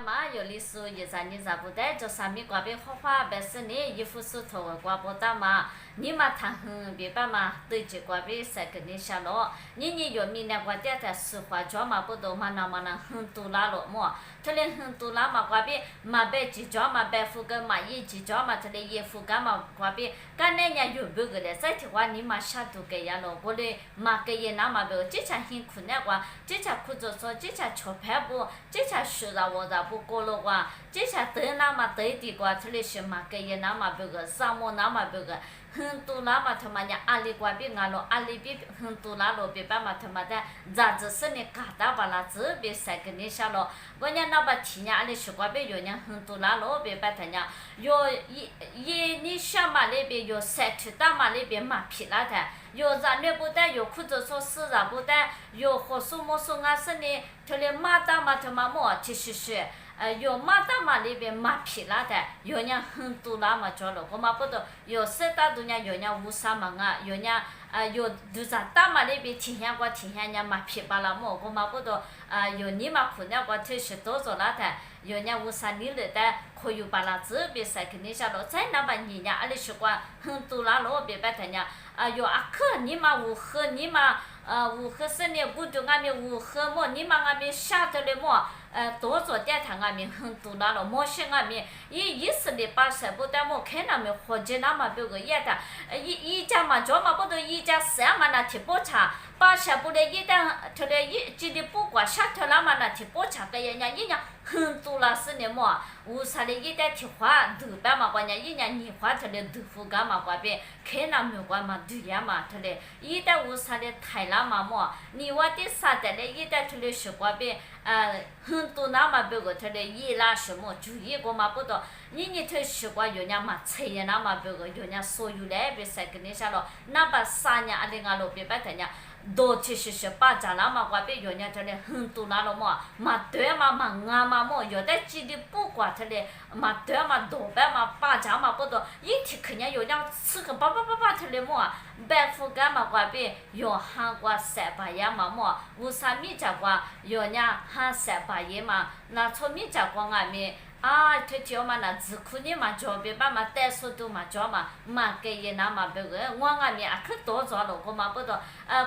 嘛有历史一咱你咋不带？就上面挂边花花白是呢，衣服手头挂不到嘛，你嘛谈很别把嘛，对这挂边才给你下落。你有明年挂点在实话讲嘛，不都嘛那很多拉了么？他连很多拉嘛挂边嘛白几讲嘛白副干嘛一几讲嘛，他连衣服干嘛挂边，干那年有不个嘞？再提话你嘛下都给呀咯，我嘞嘛给也那嘛不，这下很困难挂，这下苦着说，这下吃排不，这下学着我着。不过了话，这下得那么得的话，这里是嘛给也那么不个，沙漠那么不个，很多那么他妈的阿里瓜比俺咯，阿里比很多那咯比把嘛他妈的，咋子是你嘎达把那子别塞给你下咯，我伢那把提伢阿里是瓜比有伢很多那咯别把他伢，有你想嘛那边有塞去大嘛那边嘛皮那的。有咱那不带，有裤子说是咱不带，有好说么说俺是呢，他连马达嘛他妈么，其实是，有马达嘛那边马皮拉的，有人很多那么着了，我嘛不懂，有谁大多人有人无啥嘛啊，有人有都啥大嘛那边体现过体现人马皮巴拉么，我嘛不懂，有你嘛可能我这是多着了的，有人无啥你了的，可以把那这边塞肯定下了，再那么你呢，阿里是管很多那路别白他呢。有阿克你嘛无喝你嘛无喝是呢不就俺们无喝么你嘛俺们下头的么多做点他俺们很多那了么些俺们意思的把什不得么看他们或者那么别个也的一家嘛做嘛不都一家三嘛那提不差把什不的一旦他的一记得不管下头那么那提不差个人家一样很多那是呢么无啥的一旦提花豆瓣嘛关键一年你花他的豆腐干嘛关边看那没关嘛对呀嘛他的一旦无啥的太那嘛么你我的啥的嘞一旦他的是关边很多那么别个他的一那什么注意过嘛不懂你他习惯有人嘛菜呀那么别个有人所有来别塞给你下了那把啥年阿里阿罗别把他呢多其实是把咱那么关边有人他的很多那了么嘛对嘛俺嘛么有的记得不管他的嘛对嘛多半嘛把咱嘛不懂一天肯定有人吃个叭他的么白富干嘛关边有韩国三八呀嘛么无啥米家瓜有人韩三八爷嘛那从米家瓜俺们他叫嘛那自苦的嘛叫别把嘛带速度嘛叫嘛给也那嘛别个我俺们可多着了我嘛不懂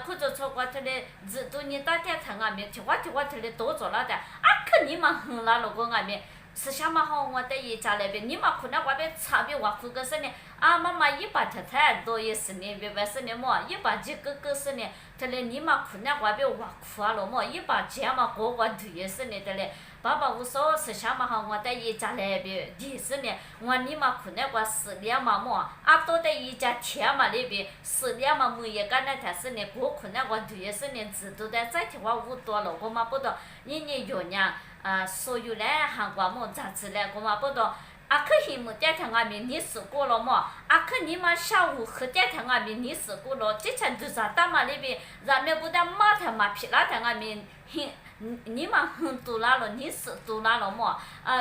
可就错过他的自都你打电他俺们提话他的多着了的可你嘛很那了我俺们是想嘛好我在一家那边你嘛可能外边差别我苦个是呢妈妈一把太多也是呢别白是呢么一把几个是呢他嘞你嘛可能外边我苦了么一把这嘛个都也是呢的嘞爸爸我说是想嘛好我在一家那边的是呢我你嘛可能我4年嘛么多在一家天嘛那边4年嘛每一个那才是呢我可能我都也是呢知道的再提话我多了我嘛不懂你有呢所有嘞韩国么杂志嘞我嘛不懂可希么点他俺们你试过了么可你嘛下午喝点他俺们你试过了之前都是打嘛那边咱们不但马他嘛皮拉他俺们你嘛很多那了你试多那了么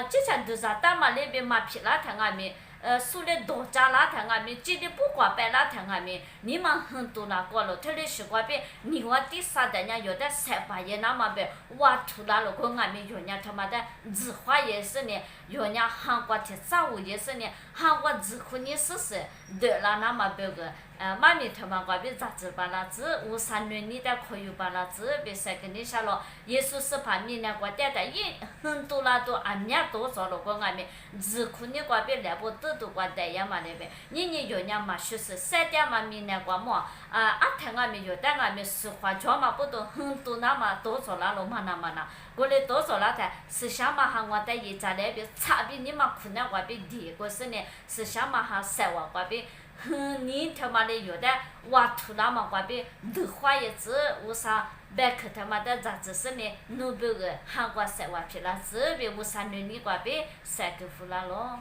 之前都是打嘛那边嘛皮拉他俺们苏联多加那他俺们记得不管白那他俺们你嘛很多那过了特别是过边你我第三代人有的三八也那么呗挖土那了过俺们有人他妈的字画也是呢有人韩国的造物也是呢韩国字库你试试得了那么别个妈咪他妈过边杂志把那字无三轮你的可以把那字别塞给你下了耶稣是把你那个带的也很多那都俺家多着了过俺们字库你过边来不都过带呀嘛那边你有人嘛就是3点嘛米那个么他俺们有的俺们实话讲嘛不懂很多那么多着那了嘛那过来多着那的是想嘛哈我在一家那边差别你嘛可能过边第个是呢是想嘛哈塞我过边你他妈的有的挖土那么过边都花一次为啥白克他妈的杂志是呢努别个韩国塞挖皮了这边为啥你过边塞个胡了咯